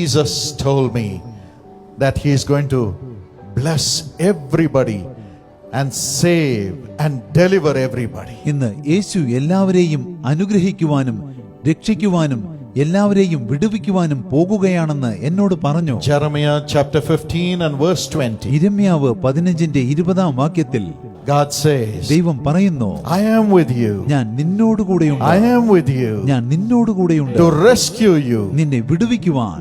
Jesus told me that he is going to bless everybody and save and deliver everybody. ഇന്ന് യേശു എല്ലാവരെയും അനുഗ്രഹിക്കുവാനും രക്ഷിക്കുവാനും എല്ലാവരെയും വിടുവിക്കുവാനും പോകുകയാണെന്ന് എന്നോട് പറഞ്ഞു. Jeremiah chapter 15 and verse 20. യിരെമ്യാവ് 15:20 വാക്യത്തിൽ God says, ദൈവം പറയുന്നു, I am with you. ഞാൻ നിന്നോട് കൂടെയുണ്ട്. I am with you. ഞാൻ നിന്നോട് കൂടെയുണ്ട്. To rescue you നിന്നെ വിടുവിക്കുവാൻ,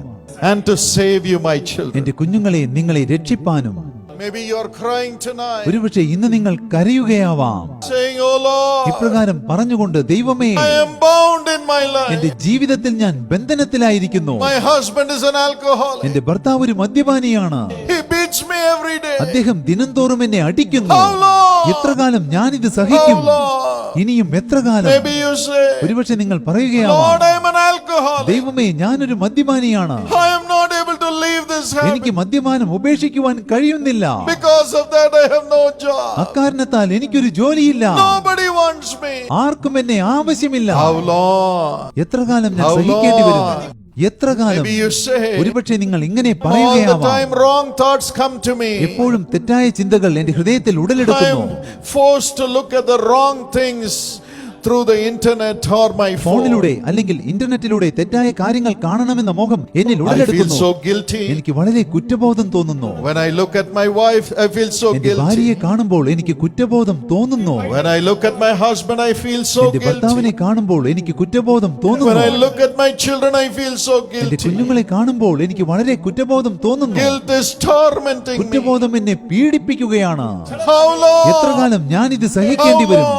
and to save you, my children. എന്റെ കുഞ്ഞുങ്ങളെ നിങ്ങളെ രക്ഷിപ്പാനും. Maybe you are crying tonight, ഒരുപക്ഷെ ഇന്ന് നിങ്ങൾ കരയുകയാവാം, saying, Oh Lord, ഇപ്രകാരം പറഞ്ഞുകൊണ്ട്, ദൈവമേ, I am bound in my എന്റെ life. ജീവിതത്തിൽ ഞാൻ ബന്ധനത്തിലായിരിക്കുന്നു. My husband is an alcoholic. എന്റെ ഭർത്താവ് ഒരു മദ്യപാനിയാണ്. He beats me every day. അദ്ദേഹം ദിനംതോറും എന്നെ അടിക്കുന്നു. How long? എത്ര കാലം ഞാനിത് സഹിക്കും? How long? ഇനിയും എത്ര കാലം? Maybe you say, ഒരുപക്ഷെ നിങ്ങൾ പറയുകയാവാം, Lord, I am an alcoholic. ദൈവമേ, ഞാനൊരു മദ്യപാനിയാണ്. I am not able to leave this എനിക്ക് habit. മദ്യപാനം ഉപേക്ഷിക്കുവാൻ കഴിയുന്നില്ല. Because of that, I have no job. അക്കാരണത്താൽ എനിക്കൊരു ജോലിയില്ല. Nobody wants me. ആർക്കും എന്നെ ആവശ്യമില്ല. How long? എത്ര കാലം ഞാൻ How സഹിക്കേണ്ടി വരും? long? എത്ര കാലം? Maybe you say, ഒരുപക്ഷെ നിങ്ങൾ ഇങ്ങനെ all the പറയുകയാവാം, time wrong thoughts come to me. എപ്പോഴും തെറ്റായ ചിന്തകൾ എന്റെ ഹൃദയത്തിൽ I ഉടലെടുക്കുന്നു. am forced to look at the wrong things through the internet or my phone. ഫോണിലൂടെ അല്ലെങ്കിൽ ഇന്റർനെറ്റിലൂടെ തെറ്റായ കാര്യങ്ങൾ കാണണമെന്ന മോഹം എന്നിൽ I feel ഉടലെടുക്കുന്നു. so guilty. എനിക്ക് വളരെ കുറ്റബോധം തോന്നുന്നു. When I look at my wife, I feel so എന്റെ ഭാര്യയെ guilty. കാണുമ്പോൾ എനിക്ക് കുറ്റബോധം തോന്നുന്നു. When I look at my husband, I feel so എന്റെ ഭർത്താവിനെ guilty. കാണുമ്പോൾ എനിക്ക് കുറ്റബോധം When തോന്നുന്നു. I look at my children, I feel so എന്റെ guilty. കുഞ്ഞുങ്ങളെ കാണുമ്പോൾ എനിക്ക് വളരെ കുറ്റബോധം തോന്നുന്നു. Guilt is tormenting me. കുറ്റബോധം എന്നെ പീഡിപ്പിക്കുകയാണ്. How എത്ര long? കാലം ഞാനിത് സഹിക്കേണ്ടി വരും?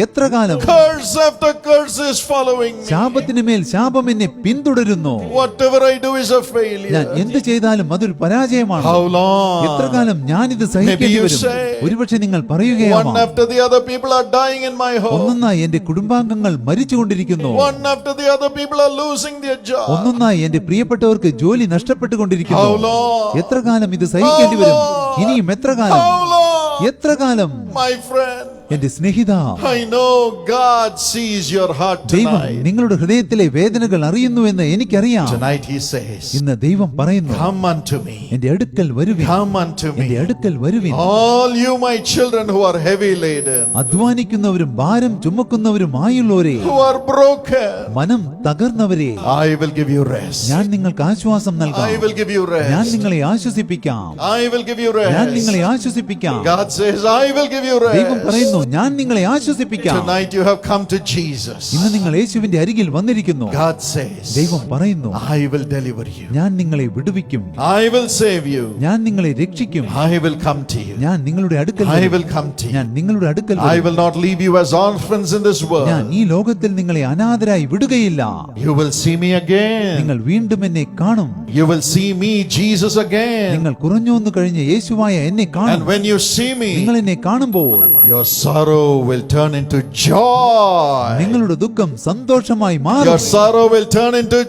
എത്ര കാലം? Curse after curse is following me. ശാപത്തിന് മേൽ ശാപം എന്നെ പിന്തുടരുന്നു. Whatever I do is a ഞാൻ failure. എന്ത് ചെയ്താലും അതൊരു പരാജയമാണ്. How long? എത്ര കാലം ഞാനിത് സഹിക്കേണ്ടി Maybe you വരും? say, ഒരുപക്ഷെ നിങ്ങൾ One പറയുകയാവാം, after the other, people are dying in my home. ഒന്നൊന്നായി എന്റെ കുടുംബാംഗങ്ങൾ മരിച്ചുകൊണ്ടിരിക്കുന്നു. One after the other, people are losing their job. ഒന്നൊന്നായി എന്റെ പ്രിയപ്പെട്ടവർക്ക് ജോലി നഷ്ടപ്പെട്ടുകൊണ്ടിരിക്കുന്നു. How long? എത്ര കാലം ഇത് സഹിക്കേണ്ടി വരും? ഇനിയും എത്ര കാലം? How long? എത്ര കാലം? My friend, എന്റെ സ്നേഹിത, I know God sees your heart ദൈവം tonight. നിങ്ങളുടെ ഹൃദയത്തിലെ വേദനകൾ അറിയുന്നു എന്ന് എനിക്കറിയാം. Tonight he says, ഇന്ന് ദൈവം പറയുന്നു, Come unto me. എന്റെ അടുക്കൽ വരുവിൻ. Come unto എന്റെ me. അടുക്കൽ വരുവിൻ. All you my children who are heavy laden, അധ്വാനിക്കുന്നവരും ഭാരം ചുമക്കുന്നവരുമായുള്ളവരെ, who are broken, മനം തകർന്നവരെ, I will give you rest. ഞാൻ നിങ്ങൾക്ക് ആശ്വാസം നൽകാം. I will give you ഞാൻ rest. നിങ്ങളെ ആശ്വസിപ്പിക്കാം. I will give you ഞാൻ rest. നിങ്ങളെ ആശ്വസിപ്പിക്കാം. God says, I will give you ദൈവം പറയുന്നു, rest. ഞാൻ നിങ്ങളെ ആശ്വസിപ്പിക്കാം. Tonight you have come to Jesus. ഇന്ന് നിങ്ങൾ യേശുവിന്റെ അരികിൽ വന്നിരിക്കുന്നു. God says, ദൈവം പറയുന്നു, I will deliver you. ഞാൻ നിങ്ങളെ വിടുവിക്കും. I will save you. ഞാൻ നിങ്ങളെ രക്ഷിക്കും. I will come to you. ഞാൻ നിങ്ങളുടെ അടുക്കൽ I വരും. will come to ഞാൻ you. നിങ്ങളുടെ അടുക്കൽ I വരും. will not leave you as orphans in this ഞാൻ world. ഈ ലോകത്തിൽ നിങ്ങളെ അനാഥരായി വിടുകയില്ല. You will see me again. നിങ്ങൾ വീണ്ടും എന്നെ കാണും. You will see me, Jesus, again. നിങ്ങൾ കുറഞ്ഞൊന്നു കഴിഞ്ഞ യേശുവായ എന്നെ And കാണും. when you see നിങ്ങൾ me, എന്നെ കാണുമ്പോൾ your sorrow will turn into joy. നിങ്ങളുടെ ദുഃഖം സന്തോഷമായി മാറും. Your sorrow will turn into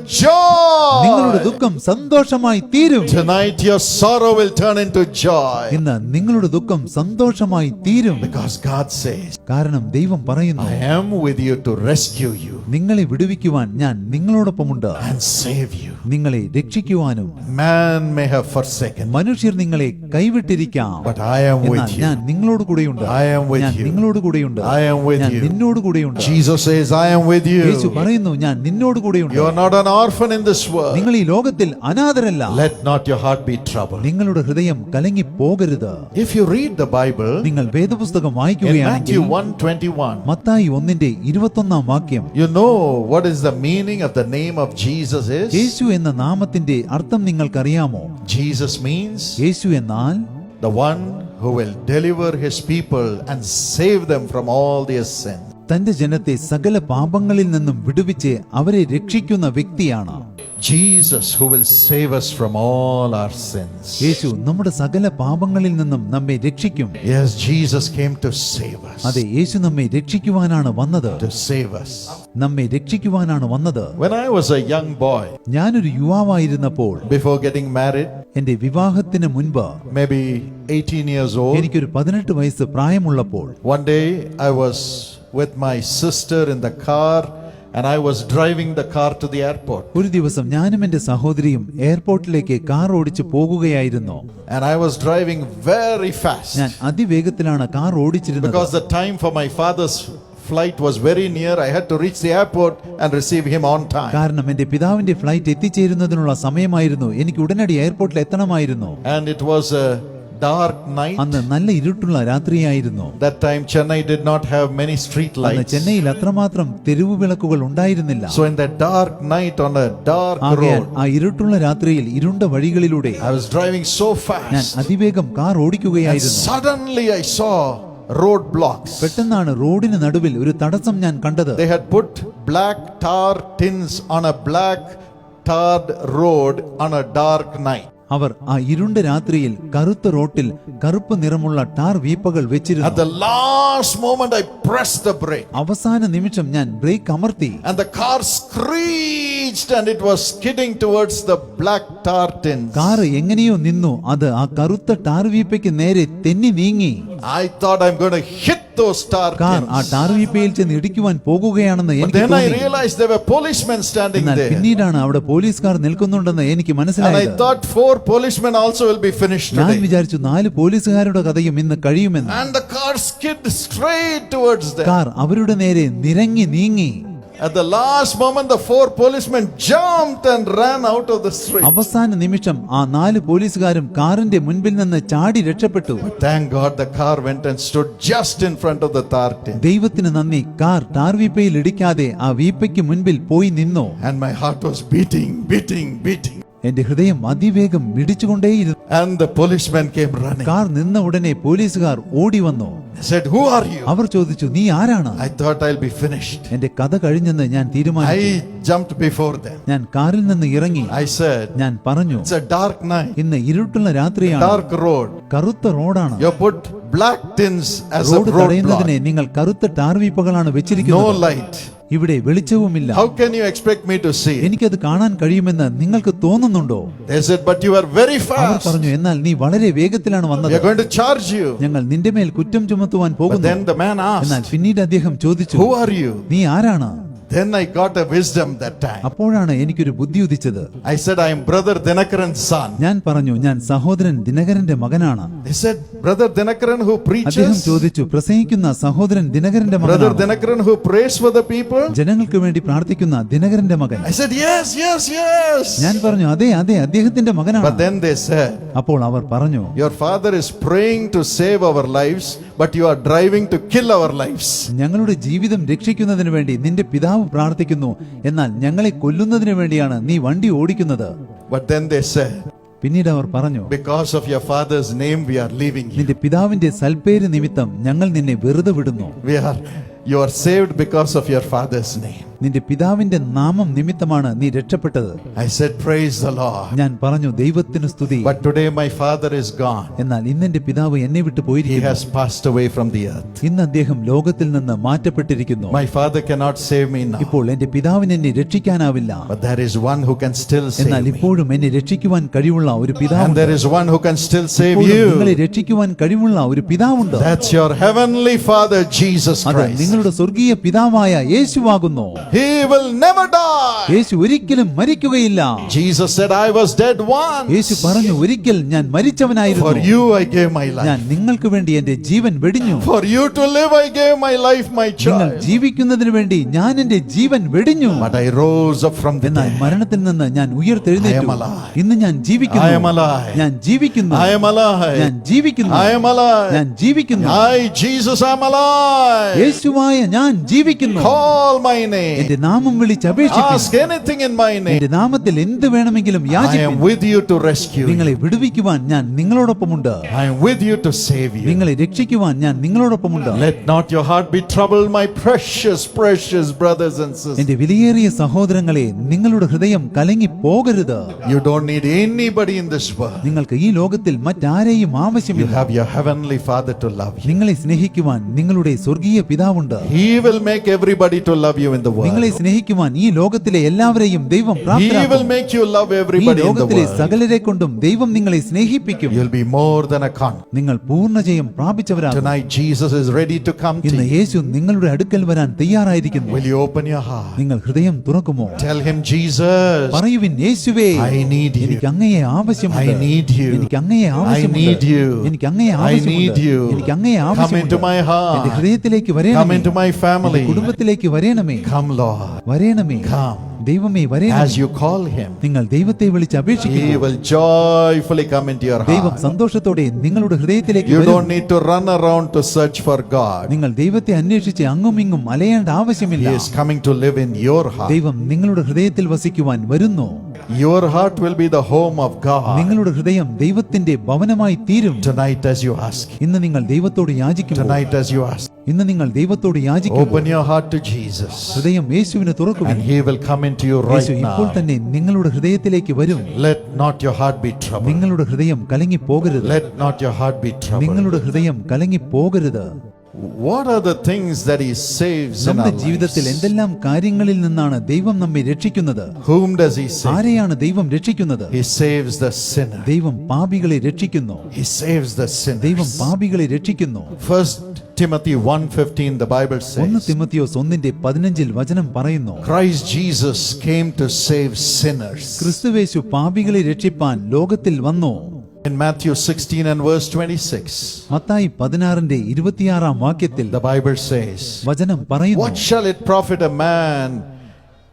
നിങ്ങളുടെ joy. ദുഃഖം സന്തോഷമായി തീരും. Tonight your sorrow will turn into joy. ഇന്ന് നിങ്ങളുടെ ദുഃഖം സന്തോഷമായി തീരും. Because God says, കാരണം ദൈവം പറയുന്നു, I am with you to rescue you നിങ്ങളെ വിടുവിക്കുവാൻ ഞാൻ നിങ്ങളോടൊപ്പമുണ്ട്. and save you. നിങ്ങളെ രക്ഷിക്കുവാനും. Man may have forsaken, മനുഷ്യർ നിങ്ങളെ കൈവിട്ടിരിക്കാം, but I am എന്നാൽ with ഞാൻ you. നിങ്ങളോട് കൂടെയുണ്ട്. I am with ഞാൻ you. നിങ്ങളോട് കൂടെയുണ്ട്. I am with ഞാൻ you. നിന്നോട് കൂടെയുണ്ട്. Jesus says, I am with Yeshu you. പറയുന്നു, ഞാൻ നിന്നോട് കൂടെയുണ്ട്. You are not an orphan in this world. നിങ്ങൾ ഈ ലോകത്തിൽ അനാഥരല്ല. Let not your heart be troubled. നിങ്ങളുടെ ഹൃദയം കലങ്ങി പോകരുത്. If you read the Bible, നിങ്ങൾ വേദപുസ്തകം in വായിക്കുകയാണെങ്കിൽ Matthew 1:21, മത്തായി 1:21 വാക്യം, you know what is the meaning of the name of Jesus is? യേശു എന്ന നാമത്തിന്റെ അർത്ഥം നിങ്ങൾക്കറിയാമോ? Jesus means യേശു എന്നാൽ the one who will deliver his people and save them from all their sins. തന്റെ ജനത്തെ സകല പാപങ്ങളിൽ നിന്നും വിടുവിച്ച് അവരെ രക്ഷിക്കുന്ന വ്യക്തിയാണ്. Jesus who will save us from all our sins. യേശു നമ്മുടെ സകല പാപങ്ങളിൽ നിന്നും നമ്മെ രക്ഷിക്കും. Yes, Jesus came to save us. അതെ, യേശു നമ്മെ രക്ഷിക്കുവാനാണ് വന്നത്. To save us. നമ്മെ രക്ഷിക്കുവാനാണ് വന്നത്. When I was a young boy, ഞാനൊരു യുവാവായിരുന്നപ്പോൾ, before getting married, എന്റെ വിവാഹത്തിന് മുൻപ്, maybe 18 years old, എനിക്കൊരു 18 വയസ്സ് പ്രായമുള്ളപ്പോൾ, one day I was with my sister in the car and I was driving the car to the airport. ഒരു ദിവസം ഞാനും എന്റെ സഹോദരിയും എയർപോർട്ടിലേക്ക് കാർ ഓടിച്ചു പോകുകയായിരുന്നു. And I was driving very fast ഞാൻ അതിവേഗത്തിലാണ് car ഓടിച്ചിരുന്നത്. because the time for my father's flight was very near. I had to reach the airport and receive him on time. കാരണം എന്റെ പിതാവിന്റെ ഫ്ലൈറ്റ് എത്തിച്ചേരുന്നതിനുള്ള സമയമായിരുന്നു. എനിക്ക് ഉടനടി എയർപോർട്ടിൽ എത്തണമായിരുന്നു. And it was a dark night. അന്ന് നല്ല ഇരുട്ടുള്ള രാത്രിയായിരുന്നു. That time Chennai did not have many street അന്ന് lights. ചെന്നൈയിൽ അത്രമാത്രം തെരുവു വിളക്കുകൾ ഉണ്ടായിരുന്നില്ല. So in that dark night on a dark ആകയാൽ road, ആ ഇരുട്ടുള്ള രാത്രിയിൽ ഇരുണ്ട വഴികളിലൂടെ I was driving so ഞാൻ fast. അതിവേഗം car And ഓടിക്കുകയായിരുന്നു. suddenly I saw road blocks. പെട്ടെന്നാണ് റോഡിന് നടുവിൽ ഒരു തടസ്സം ഞാൻ കണ്ടത്. They had put black tar tins on a black tarred road on a dark night. അവർ ആ ഇരുണ്ട രാത്രിയിൽ കറുത്ത റോട്ടിൽ കറുപ്പ് നിറമുള്ള ടാർ വീപ്പകൾ At വെച്ചിരുന്നു. the last moment I pressed the brake അവസാന നിമിഷം ഞാൻ ബ്രേക്ക് അമർത്തി. and the car screeched and it was skidding towards the black tar tins. Car എങ്ങനെയോ നിന്നു. അത് ആ കറുത്ത ടാർ വീപ്പയ്ക്ക് നേരെ തെന്നി നീങ്ങി. I thought I'm going to hit those tar car ആ tins. ടാർ വീപ്പയിൽ ചെന്ന് ഇടിക്കുവാൻ പോകുകയാണെന്ന് But എനിക്ക് then I തോന്നി. realized there were policemen standing എന്നാൽ there. പിന്നീടാണ് അവിടെ പോലീസുകാർ നിൽക്കുന്നുണ്ടെന്ന് എനിക്ക് And I മനസ്സിലായത്. thought 4 policemen also will be finished ഞാൻ today. വിചാരിച്ചു 4 പോലീസുകാരുടെ കഥയും ഇന്ന് കഴിയുമെന്ന്. And the car skid straight towards them. Car അവരുടെ നേരെ നിരങ്ങി നീങ്ങി. At the last moment, the 4 policemen jumped and ran out of the street. അവസാന നിമിഷം ആ 4 പോലീസുകാരും കാറിന്റെ മുൻപിൽ നിന്ന് ചാടി രക്ഷപ്പെട്ടു. Thank God the car went and stood just in front of the tar tin. ദൈവത്തിന് നന്ദി, കാർ ടാർ വീപ്പയിൽ ഇടിക്കാതെ ആ വീപ്പയ്ക്ക് മുൻപിൽ പോയി നിന്നു. And my heart was beating. എന്റെ ഹൃദയം അതിവേഗം മിടിച്ചുകൊണ്ടേയിരുന്നു. And the policemen came running. Car നിന്ന ഉടനെ പോലീസുകാർ ഓടി വന്നു. They said, "Who are you?" അവർ ചോദിച്ചു, നീ ആരാണ്? I thought I'll be finished. എന്റെ കഥ കഴിഞ്ഞെന്ന് ഞാൻ തീരുമാനിച്ചു. I jumped before them. ഞാൻ കാറിൽ നിന്ന് ഇറങ്ങി. I said, ഞാൻ പറഞ്ഞു, "It's a dark night, ഇന്ന് ഇരുട്ടുള്ള രാത്രിയാണ്, dark road. കറുത്ത റോഡാണ്. You put black tins as a road road തടയുന്നതിനെ block. നിങ്ങൾ കറുത്ത ടാർ വീപ്പകളാണ് No വെച്ചിരിക്കുന്നത്. light. ഇവിടെ വെളിച്ചവുമില്ല. How can you expect me to see?" എനിക്കത് കാണാൻ കഴിയുമെന്ന് നിങ്ങൾക്ക് തോന്നുന്നുണ്ടോ? They said, "But you are very our fast. പറഞ്ഞു, എന്നാൽ നീ വളരെ വേഗത്തിലാണ് We വന്നത്. are going to charge you." ഞങ്ങൾ നിന്റെ മേൽ കുറ്റം ചുമത്തുവാൻ But പോകുന്നു. then the man എന്നാൽ asked, പിന്നീട് അദ്ദേഹം ചോദിച്ചു, "Who are you?" നീ ആരാണ്? Then I got a wisdom that time. അപ്പോഴാണ് എനിക്കൊരു ബുദ്ധി ഉദിച്ചത്. I said, "I am brother Dinakaran's son." ഞാൻ പറഞ്ഞു, ഞാൻ സഹോദരൻ ദിനകരന്റെ മകനാണ്. They said, "Brother Dinakaran who അദ്ദേഹം preaches? ചോദിച്ചു, പ്രസംഗിക്കുന്ന സഹോദരൻ ദിനകരന്റെ Brother മകനാണ്? Dinakaran who prays for the people?" ജനങ്ങൾക്ക് വേണ്ടി പ്രാർത്ഥിക്കുന്ന ദിനകരന്റെ മകൻ. I said, "Yes, yes, yes." ഞാൻ പറഞ്ഞു, അതെ അതെ, അദ്ദേഹത്തിന്റെ But മകനാണ്. then they said, അപ്പോൾ അവർ പറഞ്ഞു, "Your father is praying to save our lives, but you are driving to kill our lives." ഞങ്ങളുടെ ജീവിതം രക്ഷിക്കുന്നതിന് വേണ്ടി നിന്റെ പിതാവ് പ്രാർത്ഥിക്കുന്നു, എന്നാൽ ഞങ്ങളെ കൊല്ലുന്നതിന് വേണ്ടിയാണ് നീ വണ്ടി ഓടിക്കുന്നത്. But then they said, പിന്നീട് അവർ പറഞ്ഞു, "Because of your father's name, we are leaving you. നിന്റെ പിതാവിന്റെ സൽപ്പേര് നിമിത്തം ഞങ്ങൾ നിന്നെ വെറുതെ വിടുന്നു. You are saved because of your father's name." നിന്റെ പിതാവിന്റെ നാമം നിമിത്തമാണ് നീ രക്ഷപ്പെട്ടത്. I said, "Praise the Lord." ഞാൻ പറഞ്ഞു, ദൈവത്തിന് സ്തുതി. But today my father is gone. എന്നാൽ ഇന്നെന്റെ പിതാവ് എന്നെ വിട്ടു He പോയിരിക്കുന്നു. has passed away from the earth. ഇന്ന് അദ്ദേഹം ലോകത്തിൽ നിന്ന് മാറ്റപ്പെട്ടിരിക്കുന്നു. My father cannot save me now. ഇപ്പോൾ എന്റെ പിതാവിന് എന്നെ രക്ഷിക്കാനാവില്ല. But there is one who can still എന്നാൽ save me. ഇപ്പോഴും എന്നെ രക്ഷിക്കുവാൻ കഴിവുള്ള ഒരു And പിതാവുണ്ട്. there is one who can still save നിങ്ങളെ you. രക്ഷിക്കുവാൻ കഴിവുള്ള ഒരു പിതാവുണ്ട്. That's your heavenly father, Jesus അത് Christ. നിങ്ങളുടെ സ്വർഗീയ പിതാവായ യേശുവാകുന്നു. He will never die. യേശു ഒരിക്കലും മരിക്കുകയില്ല. Jesus said, "I was dead once. യേശു പറഞ്ഞു, ഒരിക്കൽ ഞാൻ For മരിച്ചവനായിരുന്നു, you I gave my ഞാൻ life. നിങ്ങൾക്ക് വേണ്ടി എന്റെ ജീവൻ വെടിഞ്ഞു. For you to live I gave my life, my നിങ്ങൾ child. ജീവിക്കുന്നതിന് വേണ്ടി ഞാൻ എന്റെ ജീവൻ വെടിഞ്ഞു. But I rose up from the എന്നാൽ dead. മരണത്തിൽ നിന്ന് ഞാൻ ഉയർത്തെഴുന്നേറ്റു. I am alive. ഇന്ന് ഞാൻ ജീവിക്കുന്നു. I am alive. ഞാൻ ജീവിക്കുന്നു. I am alive. ഞാൻ ജീവിക്കുന്നു. I am alive. ഞാൻ ജീവിക്കുന്നു. I, Jesus, am alive. യേശുവായ ഞാൻ ജീവിക്കുന്നു. Call my name. എന്റെ നാമം വിളിച്ചപേക്ഷിക്കുന്നു. Ask anything in my name. എന്റെ നാമത്തിൽ എന്ത് വേണമെങ്കിലും I am യാചിപ്പിൻ. with you to rescue you. നിങ്ങളെ വിടുവിക്കുവാൻ ഞാൻ നിങ്ങളോടൊപ്പമുണ്ട്. I am with you to save you. നിങ്ങളെ രക്ഷിക്കുവാൻ ഞാൻ നിങ്ങളോടൊപ്പമുണ്ട്. Let not your heart be troubled, my precious, precious brothers and sisters. എന്റെ വിലയേറിയ സഹോദരങ്ങളെ, നിങ്ങളുടെ ഹൃദയം കലങ്ങി പോകരുത്. You don't need anybody in this world. നിങ്ങൾക്ക് ഈ ലോകത്തിൽ മറ്റാരെയും You ആവശ്യമില്ല. have your heavenly Father to love you. നിങ്ങളെ സ്നേഹിക്കുവാൻ നിങ്ങളുടെ സ്വർഗീയ പിതാവുണ്ട്. He will make everybody to love you in the world. നിങ്ങളെ സ്നേഹിക്കുവാൻ ഈ ലോകത്തിലെ എല്ലാവരെയും ദൈവം He will പ്രാപ്തരാക്കും. make you love ഈ everybody in the ലോകത്തിലെ world. സകലരെ കൊണ്ടും ദൈവം നിങ്ങളെ സ്നേഹിപ്പിക്കും. You'll be more than a conqueror. നിങ്ങൾ പൂർണ്ണജയം പ്രാപിച്ചവരാകും. Tonight Jesus is ready to come to ഇന്ന് you. യേശു നിങ്ങളുടെ അടുക്കൽ വരാൻ തയ്യാറായിരിക്കുന്നു. Will you open your heart? നിങ്ങൾ ഹൃദയം തുറക്കുമോ? Tell him, Jesus, പറയുവിൻ, യേശുവേ, I need you. എനിക്ക് അങ്ങയെ I ആവശ്യമുണ്ട്. need you. എനിക്ക് അങ്ങയെ I need ആവശ്യമുണ്ട്. you. എനിക്ക് അങ്ങയെ I need ആവശ്യമുണ്ട്. you. എനിക്ക് അങ്ങയെ Come ആവശ്യമുണ്ട്. into my എന്റെ heart. ഹൃദയത്തിലേക്ക് Come വരേണമേ. into my എന്റെ family. കുടുംബത്തിലേക്ക് വരേണമേ. Come, Lord. വരേണമേ. Come. ദൈവമേ വരേണമേ. As you call him, നിങ്ങൾ ദൈവത്തെ വിളിച്ച് he അപേക്ഷിക്കുന്നു. will joyfully come into your ദൈവം heart. സന്തോഷത്തോടെ നിങ്ങളുടെ ഹൃദയത്തിലേക്ക് You വരും. don't need to run around to search for God. നിങ്ങൾ ദൈവത്തെ അന്വേഷിച്ച് അങ്ങും ഇങ്ങും അലയേണ്ട ആവശ്യമില്ല. He is coming to live in your heart. ദൈവം നിങ്ങളുടെ ഹൃദയത്തിൽ വസിക്കുവാൻ വരുന്നു. Your heart will be the home of God. നിങ്ങളുടെ ഹൃദയം ദൈവത്തിന്റെ ഭവനമായി തീരും. Tonight as you ask. ഇന്ന് നിങ്ങൾ ദൈവത്തോട് യാചിക്കുമ്പോൾ, Tonight as you ask. ഇന്ന് നിങ്ങൾ ദൈവത്തോട് യാചിക്കുമ്പോൾ Open your heart to Jesus. ഹൃദയം യേശുവിന് തുറക്കുക. And he will come into you Yeshu right ഇപ്പോൾ now. തന്നെ നിങ്ങളുടെ ഹൃദയത്തിലേക്ക് വരും. Let not your heart be troubled. നിങ്ങളുടെ ഹൃദയം കലങ്ങി പോകരുത്. Let not your heart be troubled. നിങ്ങളുടെ ഹൃദയം കലങ്ങി പോകരുത്. What are the things that he saves in നമ്മുടെ our ജീവിതത്തിൽ lives? എന്തെല്ലാം കാര്യങ്ങളിൽ നിന്നാണ് ദൈവം നമ്മെ രക്ഷിക്കുന്നത്? Whom does he save? ആരെയാണ് ദൈവം രക്ഷിക്കുന്നത്? He saves the sinner. ദൈവം പാപികളെ രക്ഷിക്കുന്നു. He saves the ദൈവം sinners. പാപികളെ രക്ഷിക്കുന്നു. 1 Timothy 1:15 the Bible 1 says, Timotheos 1:15 വചനം പറയുന്നു, Christ Jesus came to save sinners. ക്രിസ്തുവേശു പാപികളെ രക്ഷിപ്പാൻ ലോകത്തിൽ വന്നു. In Matthew 16 and verse 26, Mathai 16:26 വാക്യത്തിൽ the Bible says, വചനം പറയുന്നു, What shall it profit a man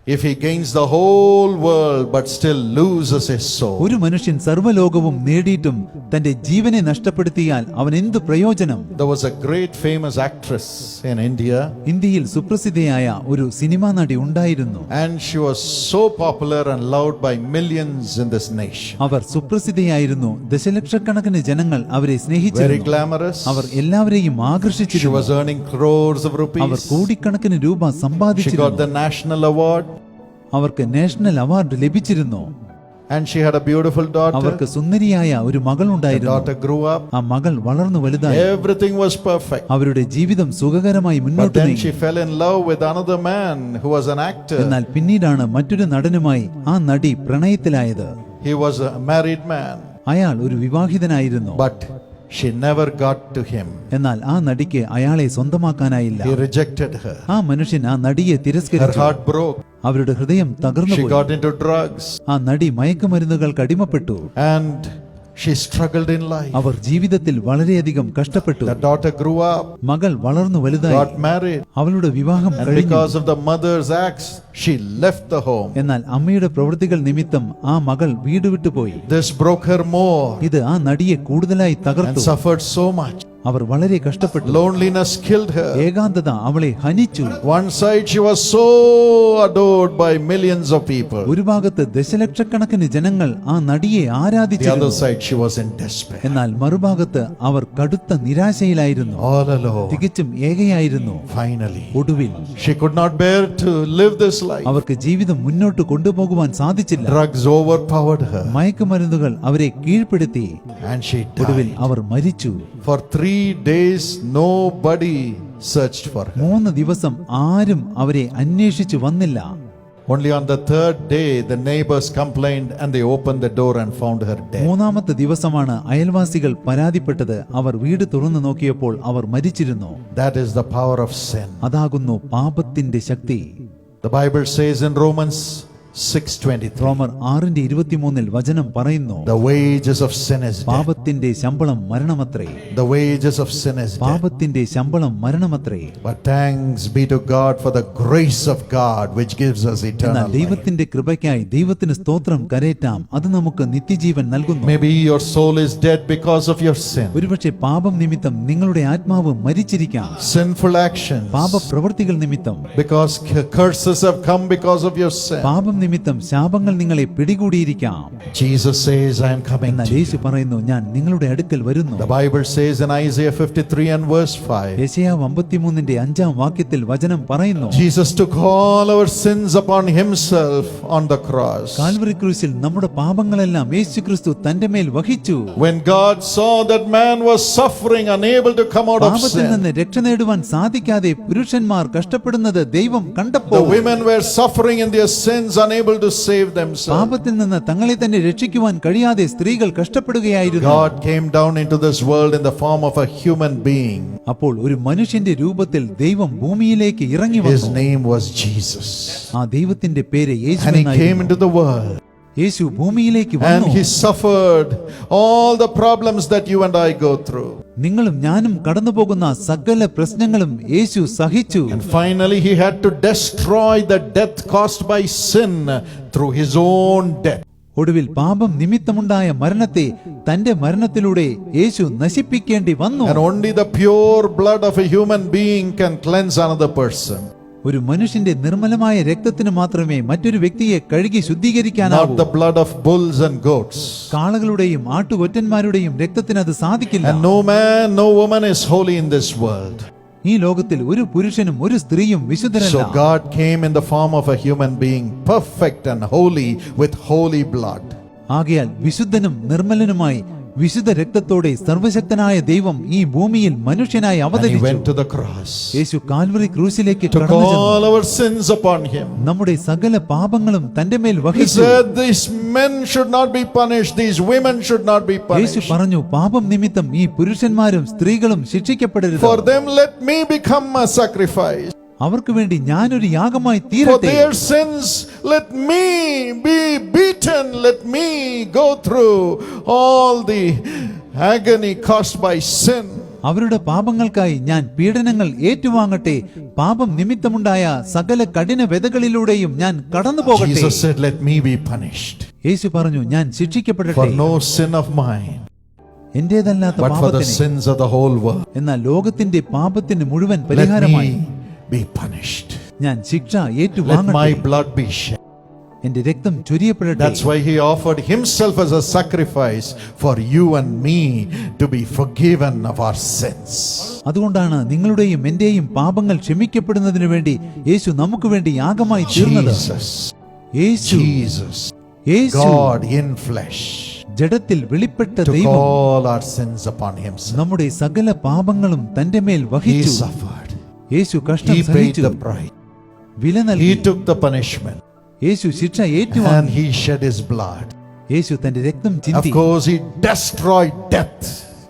if he gains the whole world but still loses his soul? ഒരു മനുഷ്യൻ സർവ്വലോകവും നേടിയിട്ടും തന്റെ ജീവനെ നഷ്ടപ്പെടുത്തിയാൽ അവൻ എന്ത് പ്രയോജനം? There was a great famous actress in India, ഇന്ത്യയിൽ സുപ്രസിദ്ധയായ ഒരു സിനിമാ നടി ഉണ്ടായിരുന്നു. and she was so popular and loved by millions in this nation. അവർ സുപ്രസിദ്ധയായിരുന്നു. ദശലക്ഷക്കണക്കിന് ജനങ്ങൾ അവരെ Very സ്നേഹിച്ചിരുന്നു. glamorous. അവർ എല്ലാവരെയും She ആകർഷിച്ചിരുന്നു. was earning crores of our rupees. കോടിക്കണക്കിന് രൂപ She got സമ്പാദിച്ചിരുന്നു. the national award, അവർക്ക് നാഷണൽ അവാർഡ് ലഭിച്ചിരുന്നു. and she had a beautiful daughter. അവർക്ക് സുന്ദരിയായ ഒരു മകൾ The ഉണ്ടായിരുന്നു. daughter grew up. ആ മകൾ വളർന്നു വലുതായി. Everything was perfect. അവരുടെ ജീവിതം സുഖകരമായി But മുന്നോട്ട് then നീങ്ങി. she fell in love with another man who was an actor. എന്നാൽ പിന്നീടാണ് മറ്റൊരു നടനുമായി ആ നടി പ്രണയത്തിലായത്. He was a married man, അയാൾ ഒരു വിവാഹിതനായിരുന്നു. but she never got to him. എന്നാൽ ആ നടിക്ക് അയാളെ സ്വന്തമാക്കാനായില്ല. He rejected her. ആ മനുഷ്യൻ ആ നടിയെ Her തിരസ്കരിച്ചു. heart broke. അവരുടെ ഹൃദയം She തകർന്നുപോയി. got into drugs, ആ നടി മയക്കുമരുന്നുകൾക്ക് അടിമപ്പെട്ടു. and she struggled in life. അവർ ജീവിതത്തിൽ വളരെയധികം കഷ്ടപ്പെട്ടു. The daughter grew up, മകൾ വളർന്നു വലുതായി. got married, അവളുടെ വിവാഹം and കഴിഞ്ഞു. because of the mother's acts, she left the home. എന്നാൽ അമ്മയുടെ പ്രവൃത്തികൾ നിമിത്തം ആ മകൾ വീട് വിട്ടുപോയി. This broke her more ഇത് ആ നടിയെ കൂടുതലായി and തകർത്തു. suffered so much. അവർ വളരെ കഷ്ടപ്പെട്ടു. Loneliness killed her. ഏകാന്തത അവളെ ഹനിച്ചു. One side she was so adored by millions of people. ഒരു ഭാഗത്ത് ദശലക്ഷക്കണക്കിന് ജനങ്ങൾ ആ നടിയെ The other ആരാധിച്ചിരുന്നു. side she was in despair. എന്നാൽ മറുഭാഗത്ത് അവർ കടുത്ത നിരാശയിലായിരുന്നു. All alone. തികച്ചും ഏകയായിരുന്നു. Finally, ഒടുവിൽ she could not bear to live this life. അവർക്ക് ജീവിതം മുന്നോട്ട് കൊണ്ടുപോകുവാൻ സാധിച്ചില്ല. Drugs overpowered her, മയക്കുമരുന്നുകൾ അവരെ കീഴ്പ്പെടുത്തി. and she ഒടുവിൽ died. അവർ മരിച്ചു. For 3 days nobody searched for her. 3 ദിവസം ആരും അവരെ അന്വേഷിച്ചു വന്നില്ല. Only on the 3rd day the neighbors complained, and they opened the door and found her dead. 3-ാമത്തെ ദിവസമാണ് അയൽവാസികൾ പരാതിപ്പെട്ടത്. അവർ വീട് തുറന്നു നോക്കിയപ്പോൾ അവർ മരിച്ചിരുന്നു. That is the power of sin. അതാകുന്നു പാപത്തിന്റെ ശക്തി. The Bible says in Romans 6:23, റോമർ 6:23 വചനം പറയുന്നു, the wages of sin is death. പാപത്തിന്റെ ശമ്പളം മരണമത്രേ. The wages of sin is death. പാപത്തിന്റെ ശമ്പളം മരണമത്രേ. But thanks be to God for the grace of God which gives us എന്നാൽ eternal life. ദൈവത്തിന്റെ കൃപയ്ക്കായി ദൈവത്തിന് സ്തോത്രം കരേറ്റാം. അത് നമുക്ക് നിത്യജീവൻ നൽകുന്നു. Maybe your soul is dead because of your sin, ഒരുപക്ഷെ പാപം നിമിത്തം നിങ്ങളുടെ ആത്മാവ് മരിച്ചിരിക്കാം. sinful actions, പാപപ്രവൃത്തികൾ നിമിത്തം, because curses have come because of your sin. പാപം പാപനിമിത്തം ശാപങ്ങൾ നിങ്ങളെ പിടികൂടിയിരിക്കാം. Jesus says, I am coming എന്നാൽ to you. യേശു പറയുന്നു, ഞാൻ നിങ്ങളുടെ അടുക്കൽ വരുന്നു. The Bible says in Isaiah 53 and verse 5, യെശയ്യാവ് 53:5 വചനം പറയുന്നു, Jesus took all our sins upon himself on the cross. Calvary ക്രൂശിൽ നമ്മുടെ പാപങ്ങളെല്ലാം യേശുക്രിസ്തു തന്റെ മേൽ വഹിച്ചു. When God saw that man was suffering, unable to come out of പാപത്തിൽ sin, നിന്ന് രക്ഷ നേടുവാൻ സാധിക്കാതെ പുരുഷന്മാർ കഷ്ടപ്പെടുന്നത് ദൈവം കണ്ടപ്പോൾ, the women were suffering in their sins, unable to save themselves. പാപത്തിൽ നിന്ന് തങ്ങളെ തന്നെ രക്ഷിക്കുവാൻ കഴിയാതെ സ്ത്രീകൾ കഷ്ടപ്പെടുകയായിരുന്നു. God came down into this world in the form of a human being. അപ്പോൾ ഒരു മനുഷ്യന്റെ രൂപത്തിൽ ദൈവം ഭൂമിയിലേക്ക് ഇറങ്ങി His വന്നു. name was Jesus. ആ ദൈവത്തിന്റെ പേര് യേശു And he came എന്നായിരുന്നു. into the world. യേശു ഭൂമിയിലേക്ക് And വന്നു. he suffered all the problems that you and I go through. നിങ്ങളും ഞാനും കടന്നുപോകുന്ന സകല പ്രശ്നങ്ങളും യേശു സഹിച്ചു. And finally he had to destroy the death caused by sin through his own death. ഒടുവിൽ പാപം നിമിത്തമുണ്ടായ മരണത്തെ തന്റെ മരണത്തിലൂടെ യേശു നശിപ്പിക്കേണ്ടി വന്നു. And only the pure blood of a human being can cleanse another person. ഒരു മനുഷ്യന്റെ നിർമ്മലമായ രക്തത്തിന് മാത്രമേ മറ്റൊരു വ്യക്തിയെ കഴുകി ശുദ്ധീകരിക്കാനാവൂ. Not the blood of bulls and goats. കാളകളുടെയും ആട്ടുകൊറ്റന്മാരുടെയും രക്തത്തിന് അത് സാധിക്കില്ല. And no man, no woman is holy in this world. ഈ ലോകത്തിൽ ഒരു പുരുഷനും ഒരു സ്ത്രീയും വിശുദ്ധരല്ല. So God came in the form of a human being, perfect and holy with holy blood. ആകയാൽ വിശുദ്ധനും നിർമ്മലനുമായി വിശുദ്ധ രക്തത്തോടെ സർവശക്തനായ ദൈവം ഈ ഭൂമിയിൽ മനുഷ്യനായി And he അവതരിച്ചു. went to the cross, Yesu Calvary ക്രൂശിലേക്ക് took കടന്നു ചെന്നു. all our sins upon him. നമ്മുടെ സകല പാപങ്ങളും തന്റെ മേൽ He വഹിച്ചു. said these men should not be punished, these women should not be Yeshu punished. പറഞ്ഞു, പാപം നിമിത്തം ഈ പുരുഷന്മാരും സ്ത്രീകളും ശിക്ഷിക്കപ്പെടരുത്. For them let me become a sacrifice. അവർക്ക് വേണ്ടി ഞാനൊരു യാഗമായി For തീരട്ടെ. their sins let me be beaten, let me go through all the agony caused by sin. അവരുടെ പാപങ്ങൾക്കായി ഞാൻ പീഡനങ്ങൾ ഏറ്റുവാങ്ങട്ടെ. പാപം നിമിത്തമുണ്ടായ സകല കഠിന വ്യതകളിലൂടെയും ഞാൻ കടന്നു പോകട്ടെ. Jesus said, let me be punished യേശു പറഞ്ഞു, ഞാൻ for ശിക്ഷിക്കപ്പെടട്ടെ. no sin of mine, എന്റേതല്ലാത്ത but for the പാപത്തിന്, sins of the whole world. എന്നാൽ ലോകത്തിന്റെ പാപത്തിന് മുഴുവൻ Let പരിഹാരമായി me be punished. ഞാൻ ശിക്ഷ Let my ഏറ്റുവാങ്ങട്ടെ. blood be shed. എന്റെ രക്തം ചൊരിയപ്പെടട്ടെ. That's why he offered himself as a sacrifice for you and me to be forgiven of our sins. അതുകൊണ്ടാണ് നിങ്ങളുടെയും എന്റെയും പാപങ്ങൾ ക്ഷമിക്കപ്പെടുന്നതിന് വേണ്ടി യേശു നമുക്ക് വേണ്ടി യാഗമായി തീർന്നത്. Jesus, Yeshu Jesus, Yeshu God in flesh, ജഡത്തിൽ വെളിപ്പെട്ട took ദൈവം all our sins upon himself. നമ്മുടെ സകല പാപങ്ങളും തന്റെ മേൽ He വഹിച്ചു. suffered. യേശു കഷ്ടം He paid സഹിച്ചു, the price. വില നൽകി. He took the punishment യേശു ശിക്ഷ and ഏറ്റുവാങ്ങി. he shed his blood. യേശു തന്റെ രക്തം Of ചിന്തി. course, he destroyed death,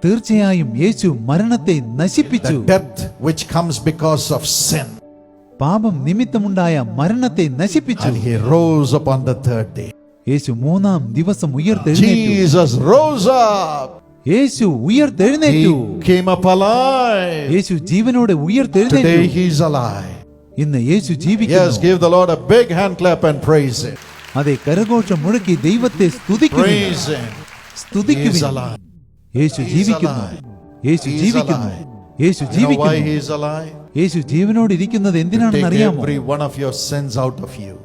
തീർച്ചയായും യേശു മരണത്തെ നശിപ്പിച്ചു. the death which comes because of sin. പാപം നിമിത്തമുണ്ടായ മരണത്തെ നശിപ്പിച്ചു. And he rose upon the third day. യേശു മൂന്നാം ദിവസം ഉയർത്തെഴുന്നേറ്റു. Jesus rose up. യേശു ഉയർത്തെഴുന്നേറ്റു. He came up alive. യേശു ജീവനോടെ Today ഉയർത്തെഴുന്നേറ്റു. he's alive. ഇന്ന് യേശു Yes, ജീവിക്കുന്നു. give the Lord a big hand clap and praise him. അതെ, കരഘോഷം മുഴക്കി ദൈവത്തെ സ്തുതിക്കുവിൻ. Praise him. He is സ്തുതിക്കുവിൻ. alive. യേശു He is ജീവിക്കുന്നു. alive. യേശു He is ജീവിക്കുന്നു. alive. Yeshu You know why ജീവിക്കുന്നു. he is alive? യേശു ജീവനോട് ഇരിക്കുന്നത് To എന്തിനാണെന്ന് take അറിയാമോ? every one of your sins out of you.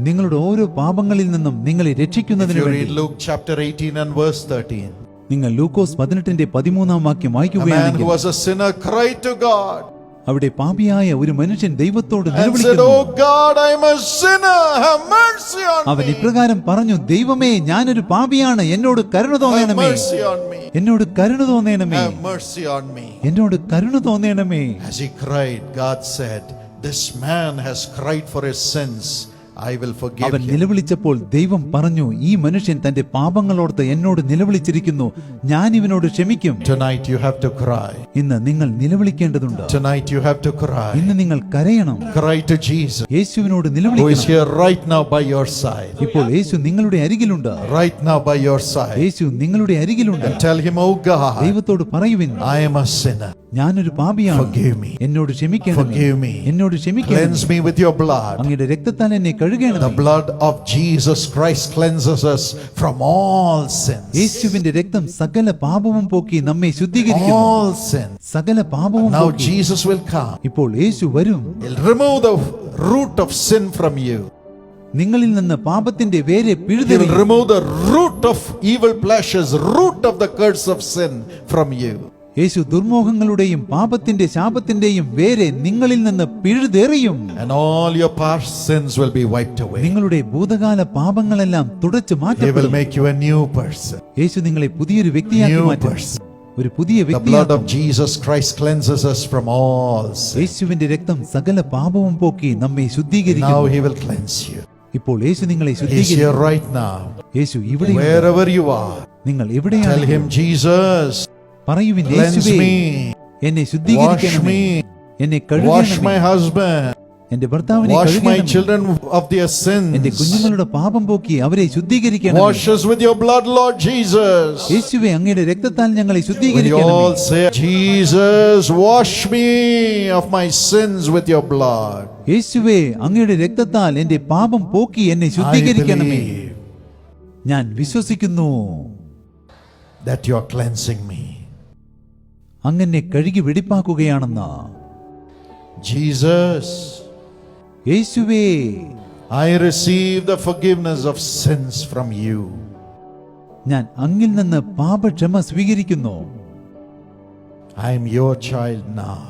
നിങ്ങളുടെ ഓരോ പാപങ്ങളിൽ നിന്നും നിങ്ങളെ If രക്ഷിക്കുന്നതിന് you വേണ്ടി. read Luke chapter 18 and verse 13, നിങ്ങൾ ലൂക്കോസ് 18:13 വാക്യം a man who വായിക്കുകയാണെങ്കിൽ, was a sinner cried to God അവിടെ പാപിയായ ഒരു മനുഷ്യൻ ദൈവത്തോട് and said, നിലവിളിക്കുന്നു. "Oh God, I am a sinner. Have mercy on അവൻ me. ഇപ്രകാരം പറഞ്ഞു, ദൈവമേ, ഞാനൊരു പാപിയാണ്, എന്നോട് കരുണ Have തോന്നണമേ. mercy on me. എന്നോട് കരുണ തോന്നണമേ. Have mercy on me." എന്നോട് കരുണ തോന്നണമേ. As he cried, God said, "This man has cried for his sins. I will forgive അവൻ him." നിലവിളിച്ചപ്പോൾ ദൈവം പറഞ്ഞു, ഈ മനുഷ്യൻ തന്റെ പാപങ്ങളോർത്ത് എന്നോട് നിലവിളിച്ചിരിക്കുന്നു, ഞാൻ ഇവനോട് ക്ഷമിക്കും. Tonight you have to cry. ഇന്ന് നിങ്ങൾ നിലവിളിക്കേണ്ടതുണ്ട്. Tonight you have to cry. ഇന്ന് നിങ്ങൾ കരയണം. Cry to Jesus, യേശുവിനോട് who is നിലവിളിക്കണം. here right now by your side. ഇപ്പോൾ യേശു നിങ്ങളുടെ അരികിലുണ്ട്. Right now by your side. യേശു നിങ്ങളുടെ അരികിലുണ്ട്. And tell him, "Oh God, ദൈവത്തോട് പറയുവിൻ, I am a sinner. ഞാനൊരു പാപിയാണ്, Forgive me. എന്നോട് ക്ഷമിക്കണമേ. Forgive me. എന്നോട് ക്ഷമിക്കണമേ. Cleanse me with your blood." അങ്ങയുടെ രക്തത്താൽ എന്നെ The കഴുകണമേ. blood of Jesus Christ cleanses us from all sins. യേശുവിന്റെ രക്തം സകല പാപവും പോക്കി നമ്മെ ശുദ്ധീകരിക്കുന്നു. All sins. സകല പാപവും Now പോക്കി. Jesus will come. ഇപ്പോൾ യേശു വരും. He'll remove the root of sin from you. നിങ്ങളിൽ നിന്ന് പാപത്തിന്റെ വേരെ He will പിഴുതെറിയും. remove the root of evil pleasures, root of the curse of sin from you. യേശു ദുർമോഹങ്ങളുടെയും പാപത്തിന്റെ ശാപത്തിന്റെയും വേരെ നിങ്ങളിൽ നിന്ന് പിഴുതെറിയും. And all your past sins will be wiped away. നിങ്ങളുടെ ഭൂതകാല പാപങ്ങളെല്ലാം തുടച്ചു He will മാറ്റപ്പെടും. make you a new person. യേശു നിങ്ങളെ പുതിയൊരു വ്യക്തിയാക്കി New മാറ്റും. person. ഒരു പുതിയ The blood വ്യക്തിയാക്കും. of Jesus Christ cleanses us from all sin. യേശുവിന്റെ രക്തം സകല പാപവും പോക്കി നമ്മെ Now ശുദ്ധീകരിക്കും. He will cleanse you. ഇപ്പോൾ യേശു നിങ്ങളെ He's ശുദ്ധീകരിക്കും. here right now. യേശു ഇവിടെ Wherever you are, നിങ്ങൾ tell എവിടെയാണ്? Him, Jesus, പറയുവിൻ, cleanse യേശുവേ me, എന്നെ wash ശുദ്ധീകരിക്കണമേ, me, എന്നെ wash കഴുകണമേ, my husband, എന്റെ ഭർത്താവിനെ wash my കഴുകണമേ, children of their എന്റെ sins. കുഞ്ഞുങ്ങളുടെ പാപം പോക്കി അവരെ ശുദ്ധീകരിക്കണം. Wash us with your blood, Lord Jesus. യേശുവേ അങ്ങയുടെ രക്തത്താൽ ഞങ്ങളെ When you ശുദ്ധീകരിക്കണം. all say, Jesus, wash me of my sins with your blood. യേശുവേ അങ്ങയുടെ രക്തത്താൽ എന്റെ പാപം പോക്കി എന്നെ I ശുദ്ധീകരിക്കണമേ. believe ഞാൻ വിശ്വസിക്കുന്നു that you are cleansing me. അങ്ങനെ കഴുകി വെടിപ്പാക്കുകയാണെന്ന്. Jesus, യേശുവേ I receive the forgiveness of sins from you. ഞാൻ അങ്ങിൽ നിന്ന് പാപക്ഷമ സ്വീകരിക്കുന്നു. I am your child now.